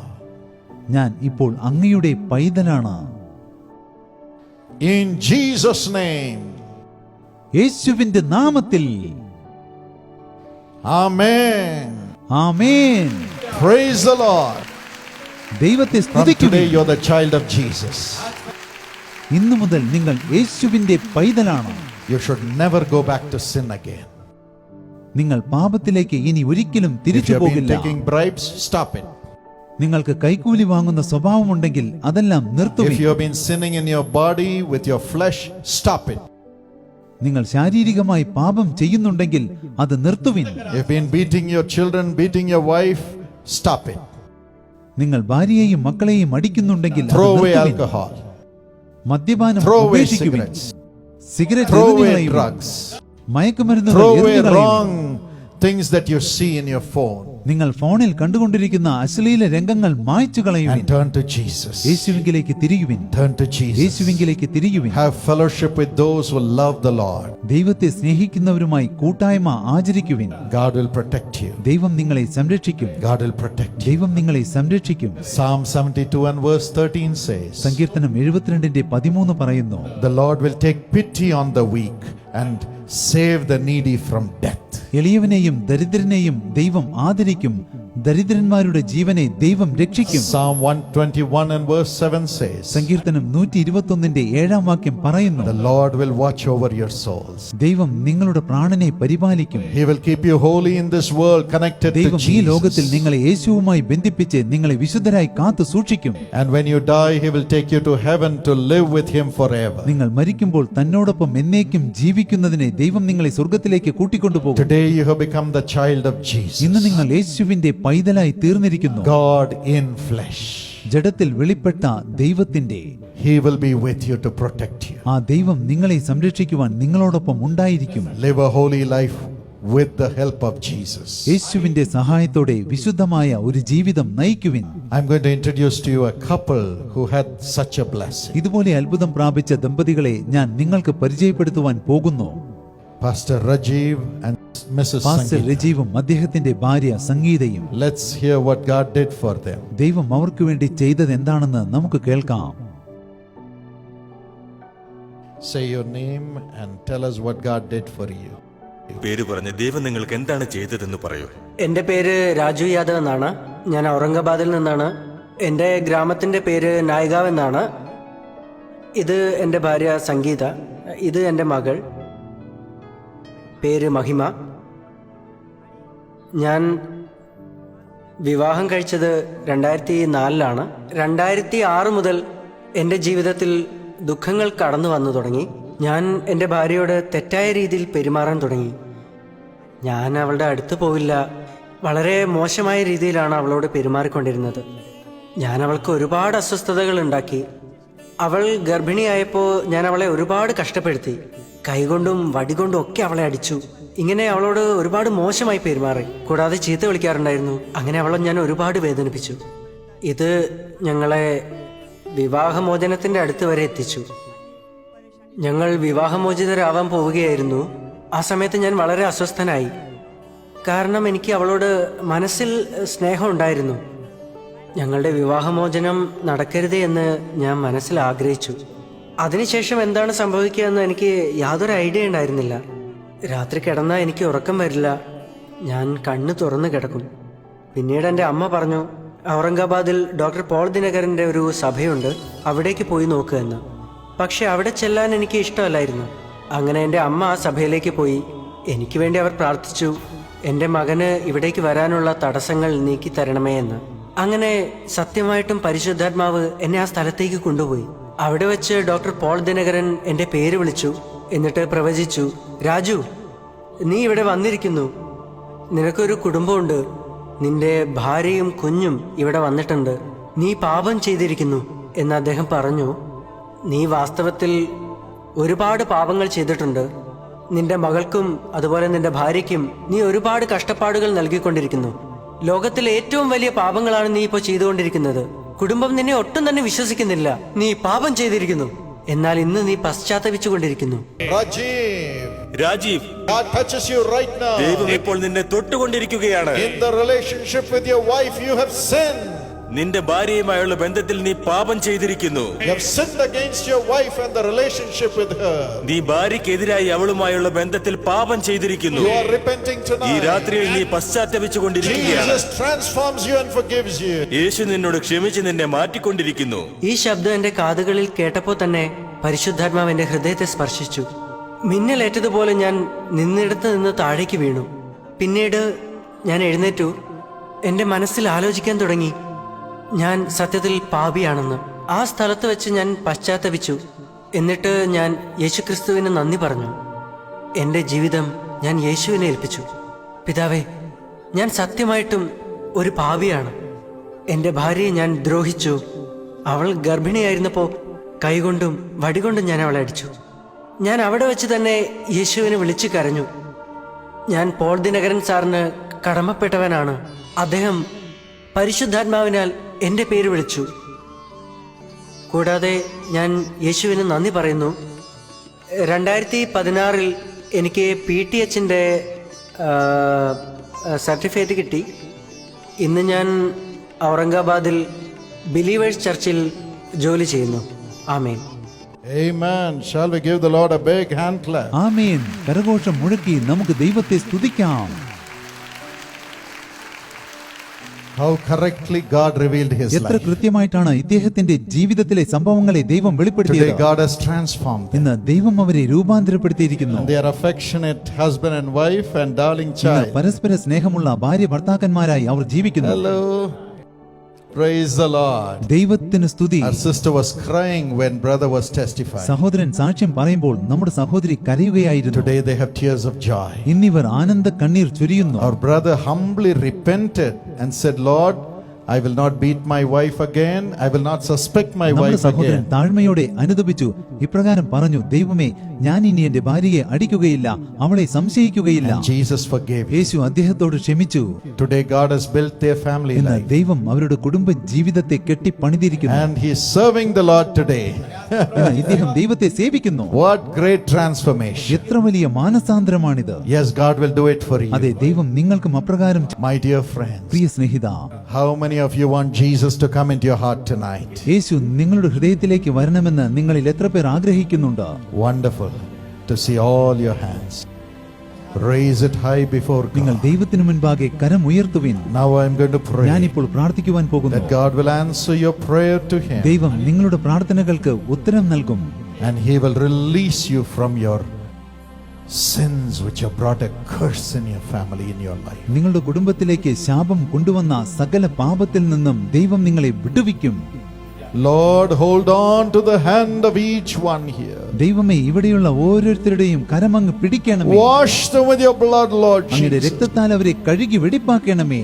ഞാൻ ഇപ്പോൾ അങ്ങയുടെ പൈതലാണ്. In Jesus' name. യേശുവിന്റെ നാമത്തിൽ. Amen. Amen. Praise the Lord. ദൈവത്തെ From today സ്തുതിക്കുവിൻ. you're the child of Jesus. ഇന്നു മുതൽ നിങ്ങൾ യേശുവിന്റെ പൈതലാണ്. You should never go back to sin again. നിങ്ങൾ പാപത്തിലേക്ക് ഇനി ഒരിക്കലും If തിരിച്ചു you have been പോകില്ല. taking bribes, stop it. നിങ്ങൾക്ക് കൈക്കൂലി വാങ്ങുന്ന സ്വഭാവമുണ്ടെങ്കിൽ അതെല്ലാം If നിർത്തുവിൻ. you have been sinning in your body with your flesh, stop it. നിങ്ങൾ ശാരീരികമായി പാപം ചെയ്യുന്നുണ്ടെങ്കിൽ അത് നിർത്തുവിൻ. If you've been beating your children, beating your wife, stop it. നിങ്ങൾ ഭാര്യയെയും മക്കളെയും അടിക്കുന്നുണ്ടെങ്കിൽ അത് Throw away നിർത്തുവിൻ. alcohol. മദ്യപാനം Throw away ഉപേക്ഷിക്കുവിൻ. cigarettes. Cigarette Throw എറിഞ്ഞു away കളയുവിൻ. drugs. മയക്കുമരുന്നുകൾ Throw away എറിഞ്ഞു കളയുവിൻ. wrong things that you see in your phone നിങ്ങൾ ഫോണിൽ കണ്ടുകൊണ്ടിരിക്കുന്ന അശ്ലീല രംഗങ്ങൾ മായ്ച്ചു കളയുവിൻ. and turn to Jesus. യേശുവിങ്കിലേക്ക് തിരിയുവിൻ. Turn to Jesus. യേശുവിങ്കിലേക്ക് തിരിയുവിൻ. Have fellowship with those who love the Lord. ദൈവത്തെ സ്നേഹിക്കുന്നവരുമായി കൂട്ടായ്മ ആചരിക്കുവിൻ. God will protect you. ദൈവം നിങ്ങളെ സംരക്ഷിക്കും. God will protect you. ദൈവം നിങ്ങളെ സംരക്ഷിക്കും. Psalm 72 and verse 13 says, സങ്കീർത്തനം 72:13 പറയുന്നു, the Lord will take pity on the weak and save the needy from death. എളിയവനെയും ദരിദ്രനെയും ദൈവം ആദരിക്കും. ദരിദ്രന്മാരുടെ ജീവനെ ദൈവം രക്ഷിക്കും. Psalm 121 and verse 7 says, സങ്കീർത്തനം 121:7 പറയുന്നു, the Lord will watch over your souls. ദൈവം നിങ്ങളുടെ പ്രാണനെ പരിപാലിക്കും. He will keep you holy in this world, connected to ദൈവം ഈ ലോകത്തിൽ Jesus. നിങ്ങളെ യേശുവുമായി ബന്ധിപ്പിച്ച് നിങ്ങളെ വിശുദ്ധരായി കാത്തു സൂക്ഷിക്കും. And when you die, He will take you to heaven to live with Him forever. നിങ്ങൾ മരിക്കുമ്പോൾ തന്നോടൊപ്പം എന്നേക്കും ജീവിക്കുന്നതിനെ ദൈവം നിങ്ങളെ സ്വർഗത്തിലേക്ക് കൂട്ടിക്കൊണ്ടുപോകും. Today you have become the child of Jesus. ഇന്ന് നിങ്ങൾ യേശുവിന്റെ പൈതലായി തീർന്നിരിക്കുന്നു. God in flesh. ജഡത്തിൽ വെളിപ്പെട്ട ദൈവത്തിന്റെ He will be with you to protect you. ആ ദൈവം നിങ്ങളെ സംരക്ഷിക്കുവാൻ നിങ്ങളോടൊപ്പം ഉണ്ടായിരിക്കും. Live a holy life with the help of Jesus. യേശുവിന്റെ സഹായത്തോടെ വിശുദ്ധമായ ഒരു ജീവിതം നയിക്കുവിൻ. I'm going to introduce to you a couple who had such a blessing. ഇതുപോലെ അത്ഭുതം പ്രാപിച്ച ദമ്പതികളെ ഞാൻ നിങ്ങൾക്ക് പരിചയപ്പെടുത്തുവാൻ പോകുന്നു. Pastor Rajiv and Mrs. Pastor Sangeeta. രജീവും അദ്ദേഹത്തിന്റെ ഭാര്യ സംഗീതയും. Let's hear what God did for them. ദൈവം അവർക്ക് വേണ്ടി ചെയ്തത് എന്താണെന്ന് നമുക്ക് കേൾക്കാം. Say your name and tell us what God did for you. പേര് പറഞ്ഞ് ദൈവം നിങ്ങൾക്ക് എന്താണ് ചെയ്തതെന്ന് പറയൂ. എൻ്റെ പേര് രാജു യാദവ് എന്നാണ്. ഞാൻ ഔറംഗാബാദിൽ നിന്നാണ്. എൻ്റെ ഗ്രാമത്തിൻ്റെ പേര് നായികാവ് എന്നാണ്. ഇത് എൻ്റെ ഭാര്യ സംഗീത. ഇത് എൻ്റെ മകൾ, പേര് മഹിമ. ഞാൻ വിവാഹം കഴിച്ചത് 2004 2006 മുതൽ എൻ്റെ ജീവിതത്തിൽ ദുഃഖങ്ങൾ കടന്നു വന്നു തുടങ്ങി. ഞാൻ എൻ്റെ ഭാര്യയോട് തെറ്റായ രീതിയിൽ പെരുമാറാൻ തുടങ്ങി. ഞാൻ അവളുടെ അടുത്ത് പോവില്ല. വളരെ മോശമായ രീതിയിലാണ് അവളോട് പെരുമാറിക്കൊണ്ടിരുന്നത്. ഞാൻ അവൾക്ക് ഒരുപാട് അസ്വസ്ഥതകൾ ഉണ്ടാക്കി. അവൾ ഗർഭിണിയായപ്പോൾ ഞാൻ അവളെ ഒരുപാട് കഷ്ടപ്പെടുത്തി. കൈകൊണ്ടും വടികൊണ്ടും ഒക്കെ അവളെ അടിച്ചു. ഇങ്ങനെ അവളോട് ഒരുപാട് മോശമായി പെരുമാറി. കൂടാതെ ചീത്ത വിളിക്കാറുണ്ടായിരുന്നു. അങ്ങനെ അവളെ ഞാൻ ഒരുപാട് വേദനിപ്പിച്ചു. ഇത് ഞങ്ങളെ വിവാഹമോചനത്തിൻ്റെ അടുത്ത് വരെ എത്തിച്ചു. ഞങ്ങൾ വിവാഹമോചിതരാവാൻ പോവുകയായിരുന്നു. ആ സമയത്ത് ഞാൻ വളരെ അസ്വസ്ഥനായി. കാരണം എനിക്ക് അവളോട് മനസ്സിൽ സ്നേഹം ഉണ്ടായിരുന്നു. ഞങ്ങളുടെ വിവാഹമോചനം നടക്കരുതേ എന്ന് ഞാൻ മനസ്സിൽ ആഗ്രഹിച്ചു. അതിനുശേഷം എന്താണ് സംഭവിക്കുക എന്ന് എനിക്ക് യാതൊരു ഐഡിയ ഉണ്ടായിരുന്നില്ല. രാത്രി കിടന്നാൽ എനിക്ക് ഉറക്കം വരില്ല. ഞാൻ കണ്ണ് തുറന്ന് കിടക്കും. പിന്നീട് എൻ്റെ അമ്മ പറഞ്ഞു, ഔറംഗാബാദിൽ ഡോക്ടർ പോൾ ദിനകരൻ്റെ ഒരു സഭയുണ്ട്, അവിടേക്ക് പോയി നോക്കുക എന്ന്. പക്ഷെ അവിടെ ചെല്ലാൻ എനിക്ക് ഇഷ്ടമല്ലായിരുന്നു. അങ്ങനെ എൻ്റെ അമ്മ ആ സഭയിലേക്ക് പോയി. എനിക്ക് വേണ്ടി അവർ പ്രാർത്ഥിച്ചു, എൻ്റെ മകന് ഇവിടേക്ക് വരാനുള്ള തടസ്സങ്ങൾ നീക്കി തരണമേ എന്ന്. അങ്ങനെ സത്യമായിട്ടും പരിശുദ്ധാത്മാവ് എന്നെ ആ സ്ഥലത്തേക്ക് കൊണ്ടുപോയി. അവിടെ വെച്ച് ഡോക്ടർ പോൾ ദിനകരൻ എൻ്റെ പേര് വിളിച്ചു. എന്നിട്ട് പ്രവചിച്ചു, രാജു, നീ ഇവിടെ വന്നിരിക്കുന്നു. നിനക്കൊരു കുടുംബമുണ്ട്. നിന്റെ ഭാര്യയും കുഞ്ഞും ഇവിടെ വന്നിട്ടുണ്ട്. നീ പാപം ചെയ്തിരിക്കുന്നു എന്ന് അദ്ദേഹം പറഞ്ഞു. നീ വാസ്തവത്തിൽ ഒരുപാട് പാപങ്ങൾ ചെയ്തിട്ടുണ്ട്. നിന്റെ മകൾക്കും അതുപോലെ നിന്റെ ഭാര്യയ്ക്കും നീ ഒരുപാട് കഷ്ടപ്പാടുകൾ നൽകിക്കൊണ്ടിരിക്കുന്നു. ലോകത്തിലെ ഏറ്റവും വലിയ പാപങ്ങളാണ് നീ ഇപ്പോൾ ചെയ്തുകൊണ്ടിരിക്കുന്നത്. കുടുംബം നിന്നെ ഒട്ടും തന്നെ വിശ്വസിക്കുന്നില്ല. നീ പാപം ചെയ്തിരിക്കുന്നു. എന്നാൽ ഇന്ന് നീ പശ്ചാത്തപിച്ചുകൊണ്ടിരിക്കുന്നു. Rajeev, God touches you right now. ദൈവം ഇപ്പോൾ നിന്നെ തൊട്ടുകൊണ്ടിരിക്കുകയാണ്. In the relationship with your wife, you have sinned. നിന്റെ ഭാര്യയുമായുള്ള ബന്ധത്തിൽ നീ പാപം ചെയ്തിരിക്കുന്നു. You have sinned against your wife and the relationship with her. നീ ഭാര്യയ്ക്കെതിരായി അവളുമായുള്ള ബന്ധത്തിൽ പാപം ചെയ്തിരിക്കുന്നു. You are repenting ഈ tonight. രാത്രിയിൽ നീ പശ്ചാത്തപിച്ചുകൊണ്ടിരിക്കുകയാണ്. Jesus transforms you and forgives you. യേശു നിന്നോട് ക്ഷമിച്ച് നിന്നെ മാറ്റിക്കൊണ്ടിരിക്കുന്നു. ഈ ശബ്ദം എൻ്റെ കാതുകളിൽ കേട്ടപ്പോൾ തന്നെ പരിശുദ്ധാത്മാവ് എൻ്റെ ഹൃദയത്തെ സ്പർശിച്ചു. മിന്നലേറ്റതുപോലെ ഞാൻ നിന്നിടത്ത് നിന്ന് താഴേക്ക് വീണു. പിന്നീട് ഞാൻ എഴുന്നേറ്റു. എൻ്റെ മനസ്സിൽ ആലോചിക്കാൻ തുടങ്ങി, ഞാൻ സത്യത്തിൽ പാപിയാണെന്ന്. ആ സ്ഥലത്ത് വെച്ച് ഞാൻ പശ്ചാത്തപിച്ചു. എന്നിട്ട് ഞാൻ യേശുക്രിസ്തുവിന് നന്ദി പറഞ്ഞു. എൻ്റെ ജീവിതം ഞാൻ യേശുവിനെ ഏൽപ്പിച്ചു. പിതാവേ, ഞാൻ സത്യമായിട്ടും ഒരു പാപിയാണ്. എൻ്റെ ഭാര്യയെ ഞാൻ ദ്രോഹിച്ചു. അവൾ ഗർഭിണിയായിരുന്നപ്പോൾ കൈകൊണ്ടും വടികൊണ്ടും ഞാൻ അവളെ അടിച്ചു. ഞാൻ അവിടെ വെച്ച് തന്നെ യേശുവിനെ വിളിച്ചു കരഞ്ഞു. ഞാൻ പോൾ ദിനകരൻ സാറിന് കടമപ്പെട്ടവനാണ്. അദ്ദേഹം പരിശുദ്ധാത്മാവിനാൽ എൻ്റെ പേര് വിളിച്ചു. കൂടാതെ ഞാൻ യേശുവിന് നന്ദി പറയുന്നു. 2016 എനിക്ക് PTHൻ്റെ സർട്ടിഫിക്കറ്റ് കിട്ടി. ഇന്ന് ഞാൻ ഔറംഗാബാദിൽ ബിലീവേഴ്സ് ചർച്ചിൽ ജോലി ചെയ്യുന്നു. ആമേൻ. Amen. Shall we give the Lord a big hand clap? ആമേൻ. കരഘോഷം മുഴക്കി നമുക്ക് ദൈവത്തെ സ്തുതിക്കാം. How correctly God revealed his എത്ര life. കൃത്യമായിട്ടാണ് ഇദ്ദേഹത്തിന്റെ ജീവിതത്തിലെ സംഭവങ്ങളെ ദൈവം Today വെളിപ്പെടുത്തിയത്. God has transformed them. ഇന്ന് ദൈവം അവരെ രൂപാന്തരപ്പെടുത്തിയിരിക്കുന്നു. And they are affectionate husband and wife and darling ഇന്ന് child. പരസ്പര സ്നേഹമുള്ള ഭാര്യ ഭർത്താക്കന്മാരായി അവർ ജീവിക്കുന്നു. Hello. Praise the Lord. ദൈവത്തിന് സ്തുതി. Our sister was crying when brother was testifying. സഹോദരൻ സാക്ഷ്യം പറയുമ്പോൾ നമ്മുടെ സഹോദരി കരയുകയായിരുന്നു. Today they have tears of joy. ഇന്നിവർ ആനന്ദ കണ്ണീർ ചൊരിയുന്നു. Our brother humbly repented and said, Lord, I will not beat my wife again. I will not suspect my നമ്മുടെ wife സഹോദരൻ again. താഴ്മയോടെ അനുദപിച്ചു. ഇപ്രകാരം പറഞ്ഞു, ദൈവമേ, ഞാൻ ഇനി എന്റെ ഭാര്യയെ അടിക്കുകയില്ല, അവളെ സംശയിക്കുകയില്ല. And Jesus forgave him. യേശു അദ്ദേഹത്തോട് ക്ഷമിച്ചു. Today God has built their family ഇന്ന് life. ദൈവം അവരുടെ കുടുംബ ജീവിതത്തെ കെട്ടിപ്പണിതിരിക്കുന്നു. And he is serving the Lord today. ഇന്ന് ഇദ്ദേഹം ദൈവത്തെ സേവിക്കുന്നു. What great transformation. എത്ര വലിയ മാനസാന്തരമാണിത്. Yes, God will do it for അതെ, you. ദൈവം നിങ്ങൾക്കും അപ്രകാരം My dear friends, Priya Snehitha, how many of you want Jesus to come into your heart tonight? യേശു നിങ്ങളുടെ ഹൃദയത്തിലേക്ക് വരണമെന്ന് നിങ്ങളിൽ എത്ര പേർ ആഗ്രഹിക്കുന്നുണ്ട്? Wonderful to see all your hands. Raise it high before നിങ്ങൾ God. ദൈവത്തിന് മുൻപാകെ കരം ഉയർത്തുവിൻ. Now I am going to pray ഞാനിപ്പോൾ പ്രാർത്ഥിക്കുവാൻ പോകുന്നു. that God will answer your prayer to him ദൈവം നിങ്ങളുടെ പ്രാർത്ഥനകൾക്ക് ഉത്തരം നൽകും. and he will release you from your sins which have brought a curse in your family, in your life. നിങ്ങളുടെ കുടുംബത്തിലേക്ക് ശാപം കൊണ്ടുവന്ന സകല പാപത്തിൽ നിന്നും ദൈവം നിങ്ങളെ വിടുവിക്കും. Lord, hold on to the hand of each one here. ദൈവമേ, ഇവിടെയുള്ള ഓരോരുത്തരുടെയും കരമങ്ങ് പിടിക്കണമേ. Wash them with your blood, Lord അങ്ങയുടെ Jesus. രക്തത്താൽ അവരെ കഴുകി വെടിപ്പാക്കണമേ.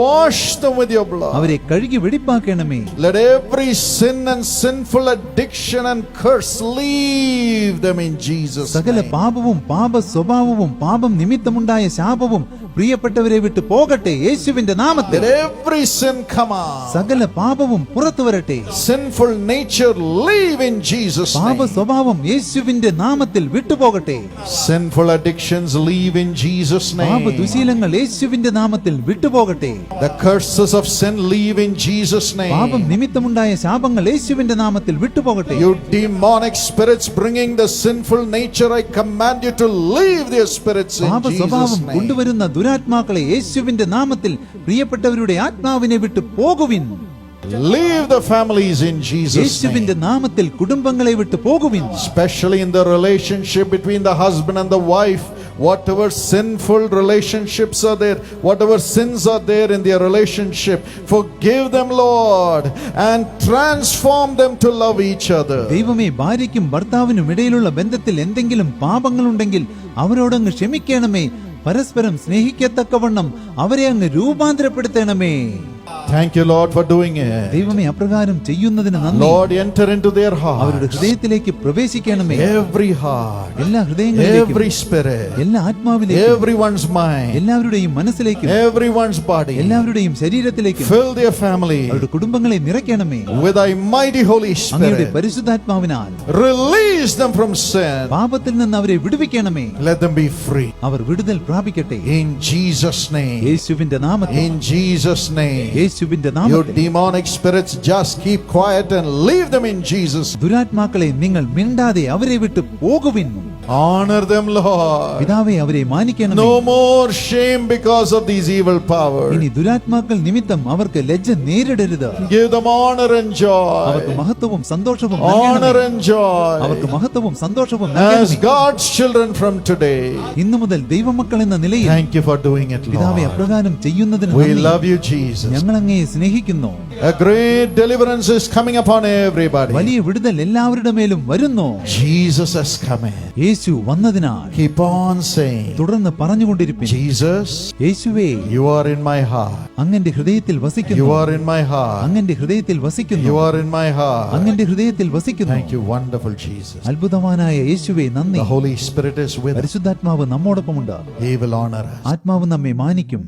Wash them with your blood. അവരെ കഴുകി വെടിപ്പാക്കണമേ. Let every sin and sinful addiction and curse leave them in Jesus' സകല name. പാപവും പാപ സ്വഭാവവും പാപം നിമിത്തമുണ്ടായ ശാപവും പ്രിയപ്പെട്ടവരെ വിട്ടു പോകട്ടെ യേശുവിന്റെ നാമത്തിൽ. Let every sin come out. സകല പാപവും പുറത്തു വരട്ടെ. Sinful nature leave in Jesus' പാപ name. സ്വഭാവം യേശുവിന്റെ നാമത്തിൽ വിട്ടുപോകട്ടെ. Sinful addictions leave in Jesus' പാപ name. ദുശീലങ്ങൾ യേശുവിന്റെ നാമത്തിൽ വിട്ടുപോകട്ടെ. The curses of sin leave in Jesus' പാപം name. നിമിത്തമുണ്ടായ ശാപങ്ങൾ യേശുവിന്റെ നാമത്തിൽ വിട്ടുപോകട്ടെ. You demonic spirits bringing the sinful nature, I command you to leave their spirits in പാപ Jesus' സ്വഭാവം name. കൊണ്ടുവരുന്ന ദുരാത്മാക്കളെ യേശുവിന്റെ നാമത്തിൽ പ്രിയപ്പെട്ടവരുടെ ആത്മാവിനെ വിട്ടു പോകുവിൻ. Leave the families in Jesus' യേശുവിന്റെ name. നാമത്തിൽ കുടുംബങ്ങളെ വിട്ടു പോകുവിൻ. Especially in the relationship between the husband and the wife, whatever sinful relationships are there, whatever sins are there in their relationship, forgive them, Lord, and transform them to love each other. ദൈവമേ, ഭാര്യയ്ക്കും ഭർത്താവിനും ഇടയിലുള്ള ബന്ധത്തിൽ എന്തെങ്കിലും പാപങ്ങളുണ്ടെങ്കിൽ അവരോടങ്ങ് ക്ഷമിക്കണമേ. പരസ്പരം സ്നേഹിക്കത്തക്കവണ്ണം അവരെ അങ്ങ് രൂപാന്തരപ്പെടുത്തണമേ. Thank you, Lord, for doing it. ദൈവമേ, അപ്രകാരം ചെയ്യുന്നതിന് നന്ദി. Lord, enter into their അവരുടെ hearts, ഹൃദയത്തിലേക്ക് പ്രവേശിക്കണമേ. every heart, എല്ലാ ഹൃദയങ്ങളിലേക്കും, every spirit, എല്ലാ ആത്മാവിലേക്കും, everyone's mind, എല്ലാവരുടെയും മനസ്സിലേക്കും, everyone's body. എല്ലാവരുടെയും ശരീരത്തിലേക്കും Fill their family അവരുടെ കുടുംബങ്ങളെ നിറയ്ക്കണമേ. with thy mighty Holy അങ്ങയുടെ Spirit. പരിശുദ്ധാത്മാവിനാൽ Release them from sin. പാപത്തിൽ നിന്ന് അവരെ വിടുവിക്കണമേ. Let them be free. അവർ വിടുതൽ പ്രാപിക്കട്ടെ. In Jesus' name. യേശുവിന്റെ നാമത്തിൽ, In Jesus' name. യേശുവിന്റെ Your നാമത്തിൽ demonic spirits just keep quiet and leave them in Jesus. ദുരാത്മാക്കളെ നിങ്ങൾ മിണ്ടാതെ അവരെ വിട്ട് പോകുവിൻ. Honor them, Lord. പിതാവേ, അവരെ മാനിക്കണമേ. No more shame because of these evil powers. ഇനി ദുരാത്മാക്കൾ നിമിത്തം അവർക്ക് ലജ്ജ നേരിടരുത്. Give them honor and അവർക്ക് joy. മഹത്വവും സന്തോഷവും Honor നൽകണമേ. and joy. അവർക്ക് മഹത്വവും സന്തോഷവും As നൽകണമേ. God's children from today. ഇന്നു മുതൽ ദൈവമക്കൾ എന്ന നിലയിൽ Thank you for doing it, പിതാവേ, Lord. അപ്രകാരം ചെയ്യുന്നതിന് We നന്ദി. love you, Jesus. ഞങ്ങൾ അങ്ങയെ സ്നേഹിക്കുന്നു. A great deliverance is coming upon everybody. വലിയ വിടുതൽ എല്ലാവരുടെ മേലും വരുന്നു. Jesus has come in. യേശു വന്നതിനാൽ Keep on saying, തുടർന്ന് പറഞ്ഞുകൊണ്ടിരിപ്പിൻ. Jesus, യേശുവേ, you are in my heart. അങ്ങന്റെ ഹൃദയത്തിൽ You വസിക്കുന്നു. are in my heart. അങ്ങന്റെ ഹൃദയത്തിൽ വസിക്കുന്നു. You are in my heart. അങ്ങന്റെ ഹൃദയത്തിൽ വസിക്കുന്നു. Thank you, wonderful Jesus. അത്ഭുതവാനായ യേശുവേ, നന്ദി. The Holy Spirit is with us. പരിശുദ്ധാത്മാവ് നമ്മോടൊപ്പമുണ്ട്. He will honor us. ആത്മാവ് നമ്മെ മാനിക്കും.